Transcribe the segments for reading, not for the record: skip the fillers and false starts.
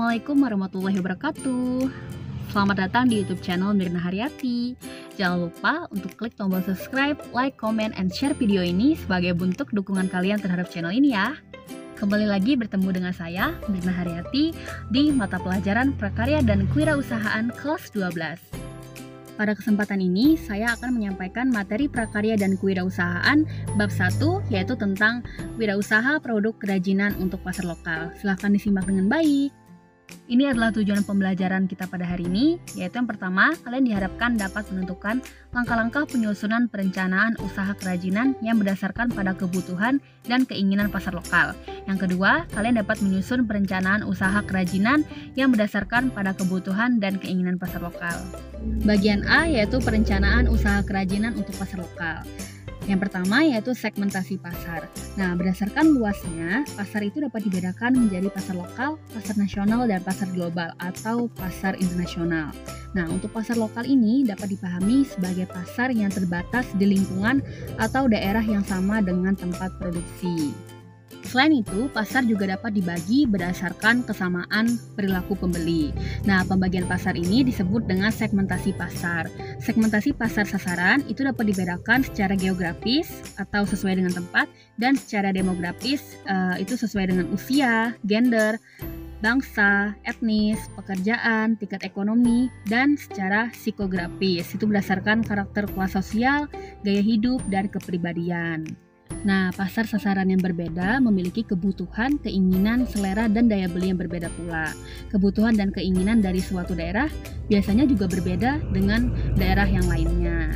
Assalamualaikum warahmatullahi wabarakatuh. Selamat datang di YouTube channel Mirna Haryati. Jangan lupa untuk klik tombol subscribe, like, comment, and share video ini sebagai bentuk dukungan kalian terhadap channel ini ya. Kembali lagi bertemu dengan saya, Mirna Haryati, di mata pelajaran Prakarya dan Kewirausahaan kelas 12. Pada kesempatan ini, saya akan menyampaikan materi prakarya dan kewirausahaan bab 1, yaitu tentang wirausaha produk kerajinan untuk pasar lokal. Silahkan disimak dengan baik. Ini adalah tujuan pembelajaran kita pada hari ini, yaitu yang pertama, kalian diharapkan dapat menentukan langkah-langkah penyusunan perencanaan usaha kerajinan yang berdasarkan pada kebutuhan dan keinginan pasar lokal. Yang kedua, kalian dapat menyusun perencanaan usaha kerajinan yang berdasarkan pada kebutuhan dan keinginan pasar lokal. Bagian A yaitu perencanaan usaha kerajinan untuk pasar lokal. Yang pertama yaitu segmentasi pasar. Nah, berdasarkan luasnya, pasar itu dapat dibedakan menjadi pasar lokal, pasar nasional, dan pasar global atau pasar internasional. Nah, untuk pasar lokal ini dapat dipahami sebagai pasar yang terbatas di lingkungan atau daerah yang sama dengan tempat produksi. Selain itu, pasar juga dapat dibagi berdasarkan kesamaan perilaku pembeli. Nah, pembagian pasar ini disebut dengan segmentasi pasar. Segmentasi pasar sasaran itu dapat dibedakan secara geografis atau sesuai dengan tempat, dan secara demografis itu sesuai dengan usia, gender, bangsa, etnis, pekerjaan, tingkat ekonomi, dan secara psikografis itu berdasarkan karakter kelas sosial, gaya hidup, dan kepribadian. Nah, pasar sasaran yang berbeda memiliki kebutuhan, keinginan, selera, dan daya beli yang berbeda pula. Kebutuhan dan keinginan dari suatu daerah biasanya juga berbeda dengan daerah yang lainnya.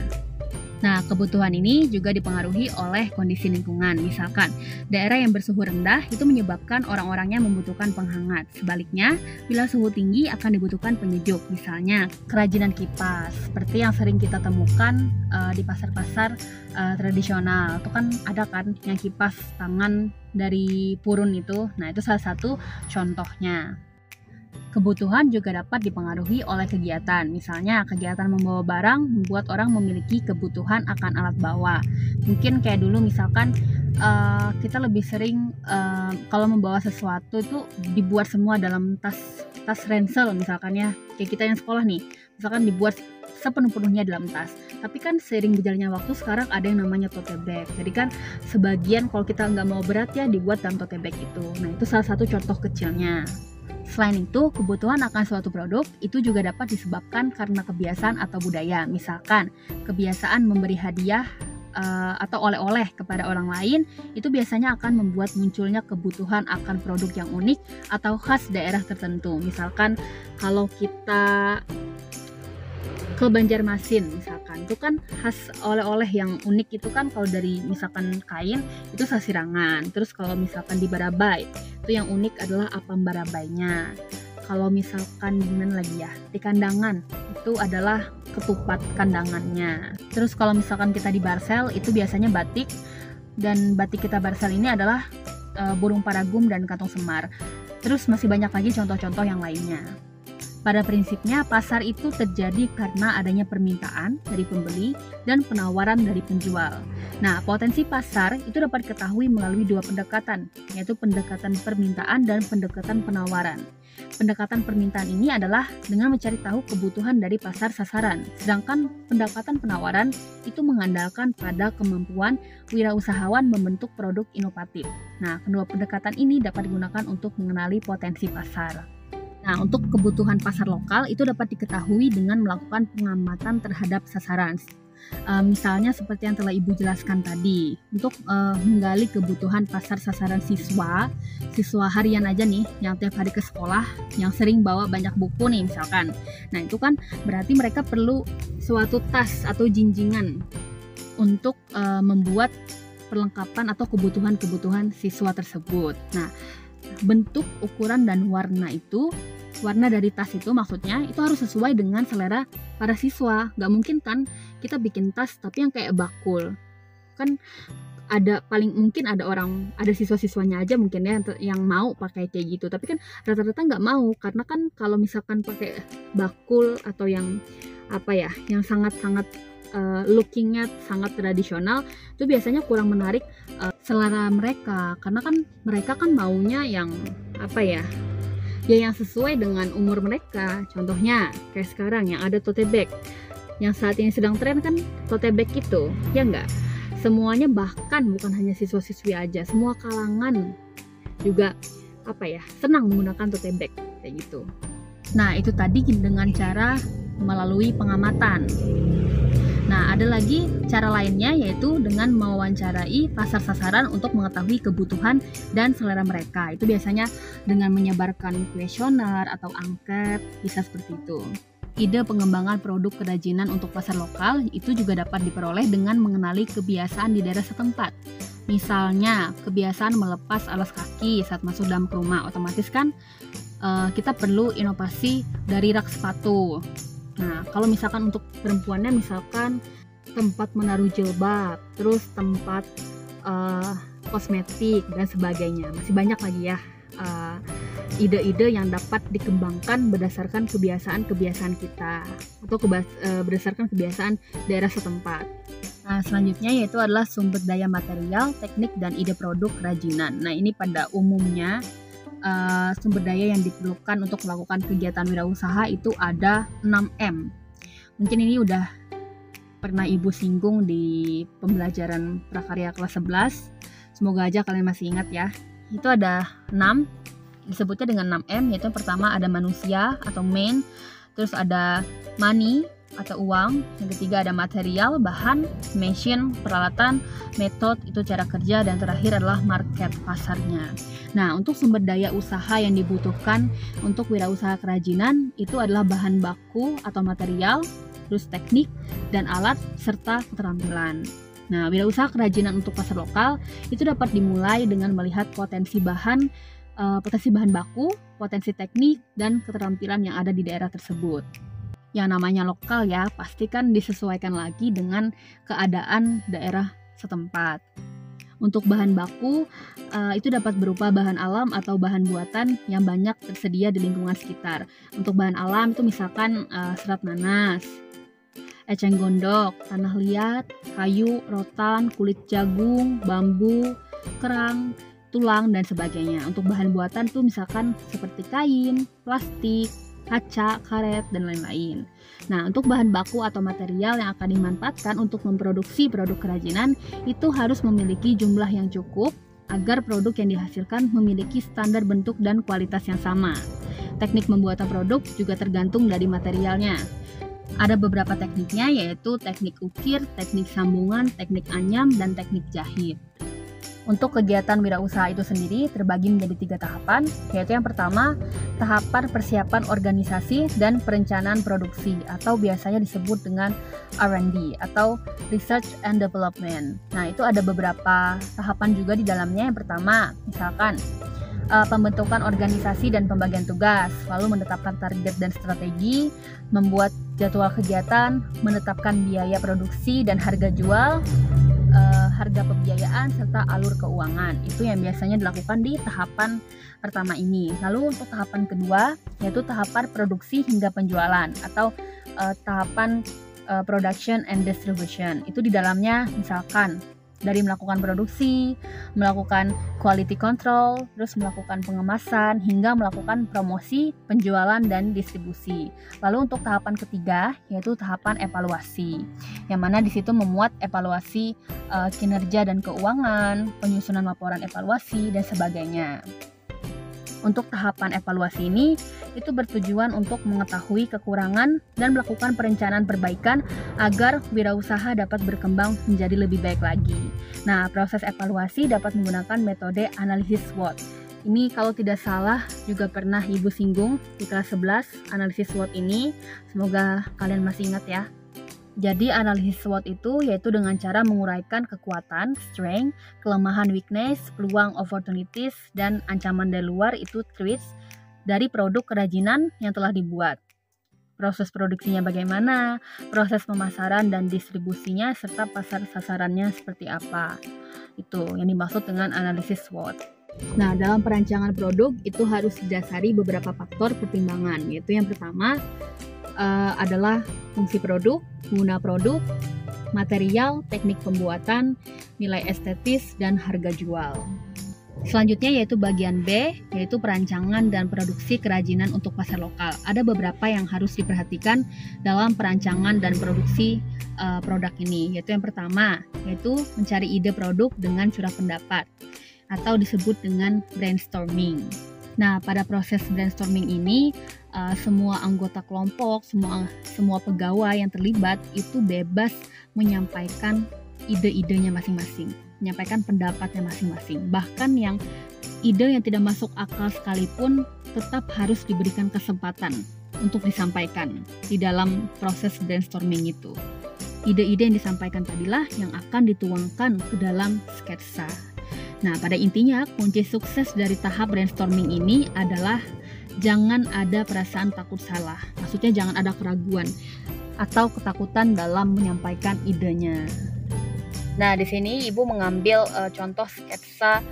Nah, kebutuhan ini juga dipengaruhi oleh kondisi lingkungan. Misalkan, daerah yang bersuhu rendah itu menyebabkan orang-orangnya membutuhkan penghangat. Sebaliknya, bila suhu tinggi akan dibutuhkan penyejuk. Misalnya, kerajinan kipas, seperti yang sering kita temukan di pasar-pasar tradisional. Itu kan ada kan yang kipas tangan dari purun itu. Nah, itu salah satu contohnya. Kebutuhan juga dapat dipengaruhi oleh kegiatan. Misalnya, kegiatan membawa barang membuat orang memiliki kebutuhan akan alat bawa. Mungkin kayak dulu misalkan kita lebih sering kalau membawa sesuatu itu dibuat semua dalam tas ransel misalkan ya. Kayak kita yang sekolah nih, misalkan dibuat sepenuh-penuhnya dalam tas. Tapi kan seiring berjalannya waktu sekarang ada yang namanya tote bag. Jadi kan sebagian kalau kita nggak mau berat ya dibuat dalam tote bag itu. Nah, itu salah satu contoh kecilnya. Selain itu, kebutuhan akan suatu produk itu juga dapat disebabkan karena kebiasaan atau budaya. Misalkan, kebiasaan memberi hadiah atau oleh-oleh kepada orang lain itu biasanya akan membuat munculnya kebutuhan akan produk yang unik atau khas daerah tertentu. Misalkan, kalau kita ke Banjarmasin misalkan, itu kan khas oleh-oleh yang unik itu kan kalau dari misalkan kain itu sasirangan. Terus kalau misalkan di Barabai itu yang unik adalah apam barabainya. Kalau misalkan di mana lagi ya, di Kandangan itu adalah ketupat kandangannya. Terus kalau misalkan kita di Barsel itu biasanya batik, dan batik kita Barsel ini adalah burung paragum dan kantong semar. Terus masih banyak lagi contoh-contoh yang lainnya. Pada prinsipnya, pasar itu terjadi karena adanya permintaan dari pembeli dan penawaran dari penjual. Nah, potensi pasar itu dapat diketahui melalui dua pendekatan, yaitu pendekatan permintaan dan pendekatan penawaran. Pendekatan permintaan ini adalah dengan mencari tahu kebutuhan dari pasar sasaran, sedangkan pendekatan penawaran itu mengandalkan pada kemampuan wirausahawan membentuk produk inovatif. Nah, kedua pendekatan ini dapat digunakan untuk mengenali potensi pasar. Nah, untuk kebutuhan pasar lokal itu dapat diketahui dengan melakukan pengamatan terhadap sasaran. Misalnya seperti yang telah Ibu jelaskan tadi, untuk menggali kebutuhan pasar sasaran siswa harian aja nih, yang tiap hari ke sekolah, yang sering bawa banyak buku nih misalkan. Nah, itu kan berarti mereka perlu suatu tas atau jinjingan untuk membuat perlengkapan atau kebutuhan-kebutuhan siswa tersebut. Nah, bentuk, ukuran, dan warna dari tas itu maksudnya itu harus sesuai dengan selera para siswa. Gak mungkin kan kita bikin tas tapi yang kayak bakul. Kan paling mungkin ada siswa-siswanya aja mungkin ya yang mau pakai kayak gitu. Tapi kan rata-rata gak mau, karena kan kalau misalkan pakai bakul atau yang sangat-sangat lookingnya sangat tradisional, itu biasanya kurang menarik selera mereka, karena kan mereka kan maunya yang ya yang sesuai dengan umur mereka. Contohnya kayak sekarang yang ada tote bag, yang saat ini sedang tren kan tote bag itu, ya enggak? Semuanya, bahkan bukan hanya siswa-siswi aja, semua kalangan juga senang menggunakan tote bag kayak gitu. Nah, itu tadi dengan cara melalui pengamatan. Nah, ada lagi cara lainnya, yaitu dengan mewawancarai pasar sasaran untuk mengetahui kebutuhan dan selera mereka. Itu biasanya dengan menyebarkan kuesioner atau angket, bisa seperti itu. Ide pengembangan produk kerajinan untuk pasar lokal itu juga dapat diperoleh dengan mengenali kebiasaan di daerah setempat. Misalnya, kebiasaan melepas alas kaki saat masuk dalam rumah, otomatis kan kita perlu inovasi dari rak sepatu. Nah, kalau misalkan untuk perempuannya, misalkan tempat menaruh jilbab, terus tempat kosmetik dan sebagainya. Masih banyak lagi ya ide-ide yang dapat dikembangkan berdasarkan kebiasaan-kebiasaan kita atau berdasarkan kebiasaan daerah setempat. Nah, selanjutnya yaitu adalah sumber daya material, teknik, dan ide produk kerajinan. Nah, ini pada umumnya sumber daya yang diperlukan untuk melakukan kegiatan wirausaha itu ada 6M. Mungkin ini udah pernah Ibu singgung di pembelajaran prakarya kelas 11. Semoga aja kalian masih ingat ya. Itu ada 6, disebutnya dengan 6M, yaitu yang pertama ada manusia atau man, terus ada money atau uang, yang ketiga ada material, bahan, machine, peralatan, method, itu cara kerja, dan terakhir adalah market, pasarnya. Nah, untuk sumber daya usaha yang dibutuhkan untuk wirausaha kerajinan itu adalah bahan baku atau material, terus teknik dan alat, serta keterampilan. Nah, wirausaha kerajinan untuk pasar lokal itu dapat dimulai dengan melihat potensi bahan baku, potensi teknik, dan keterampilan yang ada di daerah tersebut. Yang namanya lokal ya, pasti kan disesuaikan lagi dengan keadaan daerah setempat. Untuk bahan baku, itu dapat berupa bahan alam atau bahan buatan yang banyak tersedia di lingkungan sekitar. Untuk bahan alam itu misalkan serat nanas, eceng gondok, tanah liat, kayu, rotan, kulit jagung, bambu, kerang, tulang, dan sebagainya. Untuk bahan buatan tuh misalkan seperti kain, plastik, kaca, karet, dan lain-lain. Nah, untuk bahan baku atau material yang akan dimanfaatkan untuk memproduksi produk kerajinan itu harus memiliki jumlah yang cukup agar produk yang dihasilkan memiliki standar bentuk dan kualitas yang sama. Teknik pembuatan produk juga tergantung dari materialnya. Ada beberapa tekniknya, yaitu teknik ukir, teknik sambungan, teknik anyam, dan teknik jahit. Untuk kegiatan wirausaha itu sendiri terbagi menjadi 3 tahapan, yaitu yang pertama, tahapan persiapan organisasi dan perencanaan produksi atau biasanya disebut dengan R&D atau Research and Development. Nah, itu ada beberapa tahapan juga di dalamnya. Yang pertama, misalkan pembentukan organisasi dan pembagian tugas, lalu menetapkan target dan strategi, membuat jadwal kegiatan, menetapkan biaya produksi dan harga jual, harga pembiayaan, serta alur keuangan. Itu yang biasanya dilakukan di tahapan pertama ini. Lalu untuk tahapan kedua, yaitu tahapan produksi hingga penjualan atau tahapan production and distribution. Itu di dalamnya misalkan dari melakukan produksi, melakukan quality control, terus melakukan pengemasan, hingga melakukan promosi, penjualan, dan distribusi. Lalu untuk tahapan ketiga, yaitu tahapan evaluasi, yang mana di situ memuat evaluasi kinerja dan keuangan, penyusunan laporan evaluasi, dan sebagainya. Untuk tahapan evaluasi ini, itu bertujuan untuk mengetahui kekurangan dan melakukan perencanaan perbaikan agar wirausaha dapat berkembang menjadi lebih baik lagi. Nah, proses evaluasi dapat menggunakan metode analisis SWOT. Ini kalau tidak salah juga pernah Ibu singgung di kelas 11 analisis SWOT ini. Semoga kalian masih ingat ya. Jadi analisis SWOT itu yaitu dengan cara menguraikan kekuatan, strength, kelemahan, weakness, peluang, opportunities, dan ancaman dari luar, itu threats, dari produk kerajinan yang telah dibuat. Proses produksinya bagaimana, proses pemasaran dan distribusinya, serta pasar sasarannya seperti apa. Itu yang dimaksud dengan analisis SWOT. Nah, dalam perancangan produk itu harus didasari beberapa faktor pertimbangan, yaitu yang pertama adalah fungsi produk, pengguna produk, material, teknik pembuatan, nilai estetis, dan harga jual. Selanjutnya yaitu bagian B, yaitu perancangan dan produksi kerajinan untuk pasar lokal. Ada beberapa yang harus diperhatikan dalam perancangan dan produksi produk ini, yaitu yang pertama, yaitu mencari ide produk dengan curah pendapat atau disebut dengan brainstorming. Nah, pada proses brainstorming ini, semua anggota kelompok, semua pegawai yang terlibat itu bebas menyampaikan ide-idenya masing-masing, menyampaikan pendapatnya masing-masing. Bahkan yang ide yang tidak masuk akal sekalipun tetap harus diberikan kesempatan untuk disampaikan di dalam proses brainstorming itu. Ide-ide yang disampaikan tadilah yang akan dituangkan ke dalam sketsa. Nah, pada intinya kunci sukses dari tahap brainstorming ini adalah jangan ada perasaan takut salah. Maksudnya jangan ada keraguan atau ketakutan dalam menyampaikan idenya. Nah, di sini Ibu mengambil contoh sketsa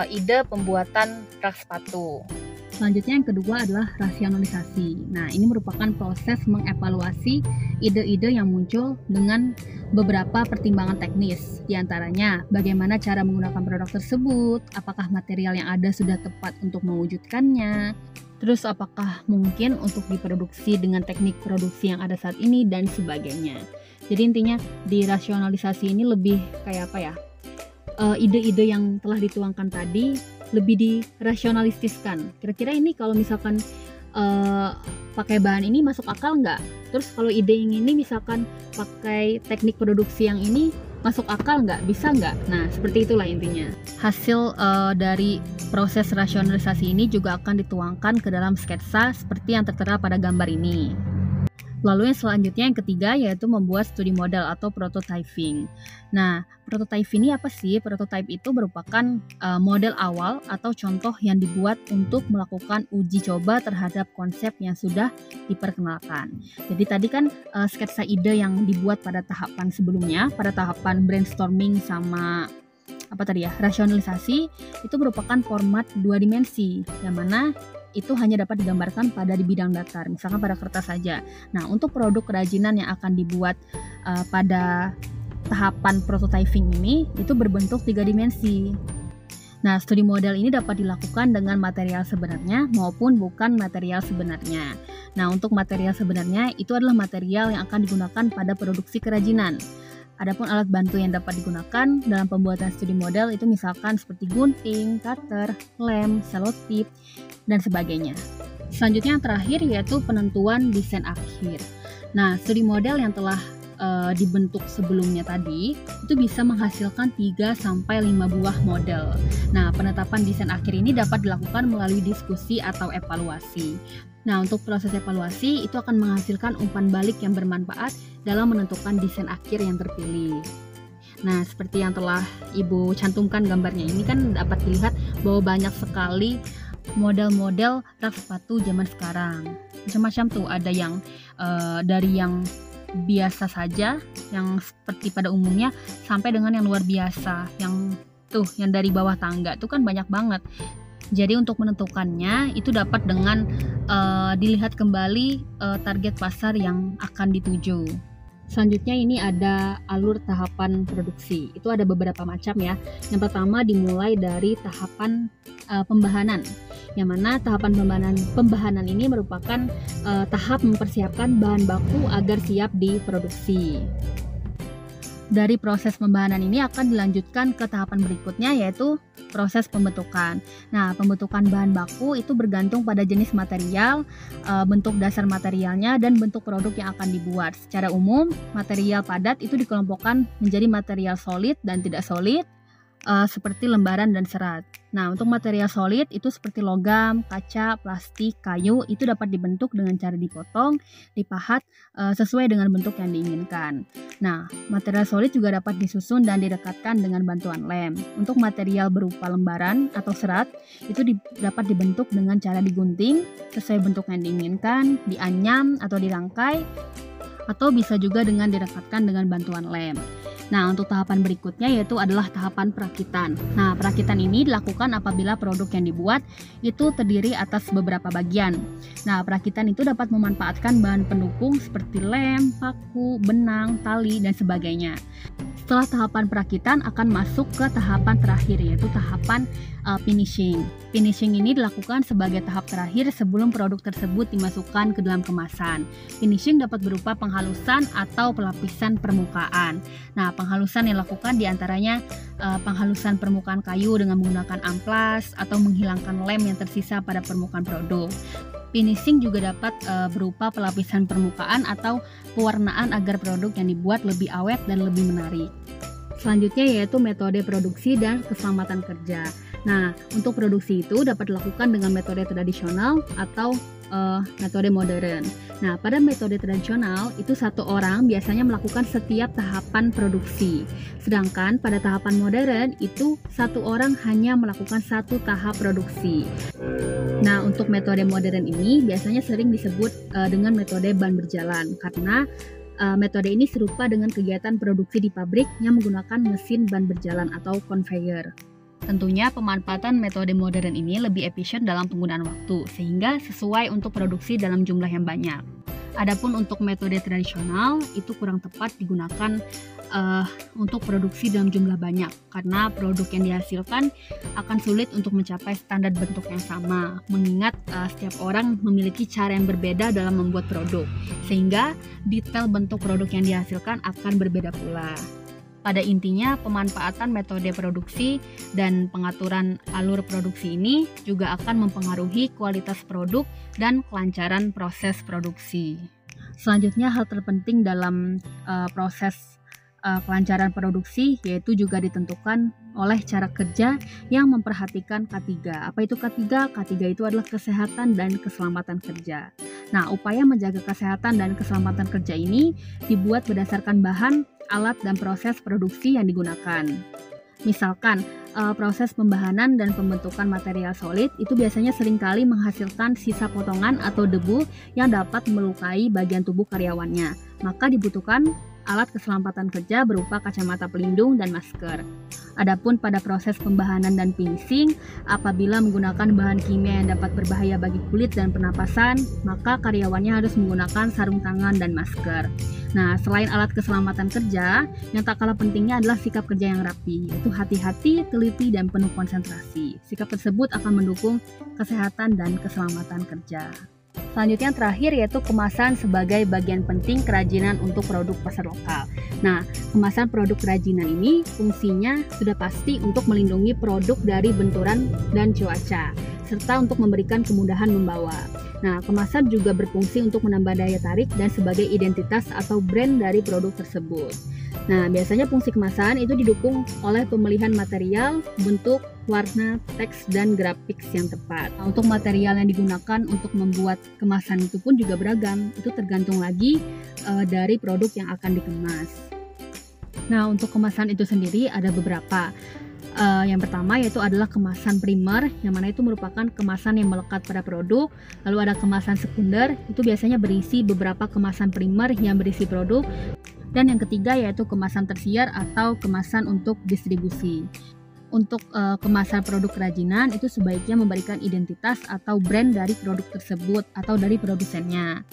ide pembuatan rak sepatu. Selanjutnya yang kedua adalah rasionalisasi. Nah, ini merupakan proses mengevaluasi ide-ide yang muncul dengan beberapa pertimbangan teknis. Di antaranya, bagaimana cara menggunakan produk tersebut, apakah material yang ada sudah tepat untuk mewujudkannya, terus apakah mungkin untuk diproduksi dengan teknik produksi yang ada saat ini, dan sebagainya. Jadi intinya di rasionalisasi ini lebih kayak apa ya, ide-ide yang telah dituangkan tadi lebih dirasionalistiskan. Kira-kira ini kalau misalkan pakai bahan ini masuk akal nggak? Terus kalau ide yang ini misalkan pakai teknik produksi yang ini masuk akal nggak? Bisa nggak? Nah, seperti itulah intinya. Hasil dari proses rasionalisasi ini juga akan dituangkan ke dalam sketsa seperti yang tertera pada gambar ini. Lalu yang selanjutnya yang ketiga yaitu membuat studi model atau prototyping. Nah, prototype ini apa sih? Prototype itu merupakan model awal atau contoh yang dibuat untuk melakukan uji coba terhadap konsep yang sudah diperkenalkan. Jadi tadi kan sketsa ide yang dibuat pada tahapan sebelumnya, pada tahapan brainstorming sama rasionalisasi, itu merupakan format 2 dimensi, yang mana itu hanya dapat digambarkan pada di bidang datar, misalkan pada kertas saja. Nah, untuk produk kerajinan yang akan dibuat pada tahapan prototyping ini, itu berbentuk 3 dimensi. Nah, studi model ini dapat dilakukan dengan material sebenarnya maupun bukan material sebenarnya. Nah, untuk material sebenarnya itu adalah material yang akan digunakan pada produksi kerajinan. Adapun alat bantu yang dapat digunakan dalam pembuatan studi model itu misalkan seperti gunting, cutter, lem, selotip, dan sebagainya. Selanjutnya yang terakhir yaitu penentuan desain akhir. Nah, studi model yang telah dibentuk sebelumnya tadi itu bisa menghasilkan 3-5 buah model. Nah, penetapan desain akhir ini dapat dilakukan melalui diskusi atau evaluasi. Nah, untuk proses evaluasi itu akan menghasilkan umpan balik yang bermanfaat dalam menentukan desain akhir yang terpilih. Nah, seperti yang telah Ibu cantumkan gambarnya ini kan dapat dilihat bahwa banyak sekali model-model rak sepatu zaman sekarang. Macam-macam tuh, ada yang dari yang biasa saja, yang seperti pada umumnya, sampai dengan yang luar biasa, yang dari bawah tangga tuh kan banyak banget. Jadi untuk menentukannya itu dapat dengan dilihat kembali target pasar yang akan dituju. Selanjutnya ini ada alur tahapan produksi. Itu ada beberapa macam ya. Yang pertama dimulai dari tahapan pembahanan. Yang mana tahapan pembahanan ini merupakan tahap mempersiapkan bahan baku agar siap diproduksi. Dari proses pembahanan ini akan dilanjutkan ke tahapan berikutnya yaitu proses pembentukan. Nah, pembentukan bahan baku itu bergantung pada jenis material, bentuk dasar materialnya, dan bentuk produk yang akan dibuat. Secara umum, material padat itu dikelompokkan menjadi material solid dan tidak solid, seperti lembaran dan serat. Nah, untuk material solid itu seperti logam, kaca, plastik, kayu, itu dapat dibentuk dengan cara dipotong, dipahat sesuai dengan bentuk yang diinginkan. Nah, material solid juga dapat disusun dan direkatkan dengan bantuan lem. Untuk material berupa lembaran atau serat, itu dapat dibentuk dengan cara digunting sesuai bentuk yang diinginkan, dianyam atau dirangkai, atau bisa juga dengan direkatkan dengan bantuan lem. Nah, untuk tahapan berikutnya yaitu adalah tahapan perakitan. Nah, perakitan ini dilakukan apabila produk yang dibuat itu terdiri atas beberapa bagian. Nah, perakitan itu dapat memanfaatkan bahan pendukung seperti lem, paku, benang, tali, dan sebagainya. Setelah tahapan perakitan akan masuk ke tahapan terakhir, yaitu tahapan finishing. Finishing ini dilakukan sebagai tahap terakhir sebelum produk tersebut dimasukkan ke dalam kemasan. Finishing dapat berupa penghalusan atau pelapisan permukaan. Nah, penghalusan yang dilakukan diantaranya penghalusan permukaan kayu dengan menggunakan amplas atau menghilangkan lem yang tersisa pada permukaan produk. Finishing juga dapat berupa pelapisan permukaan atau pewarnaan agar produk yang dibuat lebih awet dan lebih menarik. Selanjutnya yaitu metode produksi dan keselamatan kerja. Nah, untuk produksi itu dapat dilakukan dengan metode tradisional atau metode modern. Nah, pada metode tradisional itu satu orang biasanya melakukan setiap tahapan produksi. Sedangkan pada tahapan modern itu satu orang hanya melakukan satu tahap produksi. Nah, untuk metode modern ini biasanya sering disebut dengan metode ban berjalan karena metode ini serupa dengan kegiatan produksi di pabrik yang menggunakan mesin ban berjalan atau conveyor. Tentunya pemanfaatan metode modern ini lebih efisien dalam penggunaan waktu, sehingga sesuai untuk produksi dalam jumlah yang banyak. Adapun untuk metode tradisional, itu kurang tepat digunakan untuk produksi dalam jumlah banyak, karena produk yang dihasilkan akan sulit untuk mencapai standar bentuk yang sama, mengingat setiap orang memiliki cara yang berbeda dalam membuat produk, sehingga detail bentuk produk yang dihasilkan akan berbeda pula. Pada intinya, pemanfaatan metode produksi dan pengaturan alur produksi ini juga akan mempengaruhi kualitas produk dan kelancaran proses produksi. Selanjutnya, hal terpenting dalam proses kelancaran produksi yaitu juga ditentukan oleh cara kerja yang memperhatikan K3. Apa itu K3? K3 itu adalah kesehatan dan keselamatan kerja. Nah, upaya menjaga kesehatan dan keselamatan kerja ini dibuat berdasarkan bahan, alat, dan proses produksi yang digunakan. Misalkan, proses pembahanan dan pembentukan material solid itu biasanya seringkali menghasilkan sisa potongan atau debu yang dapat melukai bagian tubuh karyawannya. Maka dibutuhkan alat keselamatan kerja berupa kacamata pelindung dan masker. Adapun pada proses pembahanan dan finishing, apabila menggunakan bahan kimia yang dapat berbahaya bagi kulit dan pernapasan, maka karyawannya harus menggunakan sarung tangan dan masker. Nah, selain alat keselamatan kerja, yang tak kalah pentingnya adalah sikap kerja yang rapi, yaitu hati-hati, teliti, dan penuh konsentrasi. Sikap tersebut akan mendukung kesehatan dan keselamatan kerja. Selanjutnya yang terakhir yaitu kemasan sebagai bagian penting kerajinan untuk produk pasar lokal. Nah, kemasan produk kerajinan ini fungsinya sudah pasti untuk melindungi produk dari benturan dan cuaca, serta untuk memberikan kemudahan membawa. Nah, kemasan juga berfungsi untuk menambah daya tarik dan sebagai identitas atau brand dari produk tersebut. Nah, biasanya fungsi kemasan itu didukung oleh pemilihan material, bentuk, warna, teks, dan grafik yang tepat. Nah, untuk material yang digunakan untuk membuat kemasan itu pun juga beragam. Itu tergantung lagi dari produk yang akan dikemas. Nah, untuk kemasan itu sendiri ada beberapa. Yang pertama yaitu adalah kemasan primer, yang mana itu merupakan kemasan yang melekat pada produk. Lalu ada kemasan sekunder, itu biasanya berisi beberapa kemasan primer yang berisi produk. Dan yang ketiga yaitu kemasan tersier atau kemasan untuk distribusi. Untuk kemasan produk kerajinan itu sebaiknya memberikan identitas atau brand dari produk tersebut atau dari produsennya.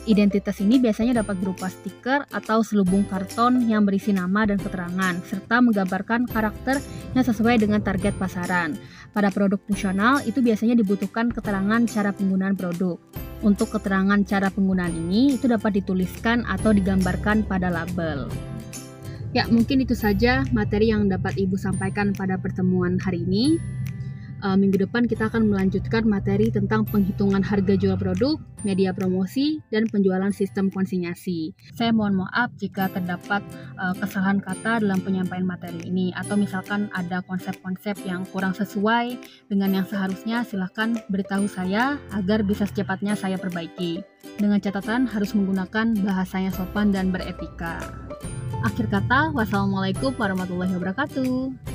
Identitas ini biasanya dapat berupa stiker atau selubung karton yang berisi nama dan keterangan, serta menggambarkan karakter yang sesuai dengan target pasaran. Pada produk fungsional, itu biasanya dibutuhkan keterangan cara penggunaan produk. Untuk keterangan cara penggunaan ini, itu dapat dituliskan atau digambarkan pada label. Ya, mungkin itu saja materi yang dapat Ibu sampaikan pada pertemuan hari ini. Minggu depan kita akan melanjutkan materi tentang penghitungan harga jual produk, media promosi, dan penjualan sistem konsinyasi. Saya mohon maaf jika terdapat kesalahan kata dalam penyampaian materi ini, atau misalkan ada konsep-konsep yang kurang sesuai dengan yang seharusnya, silahkan beritahu saya agar bisa secepatnya saya perbaiki. Dengan catatan harus menggunakan bahasa yang sopan dan beretika. Akhir kata, wassalamualaikum warahmatullahi wabarakatuh.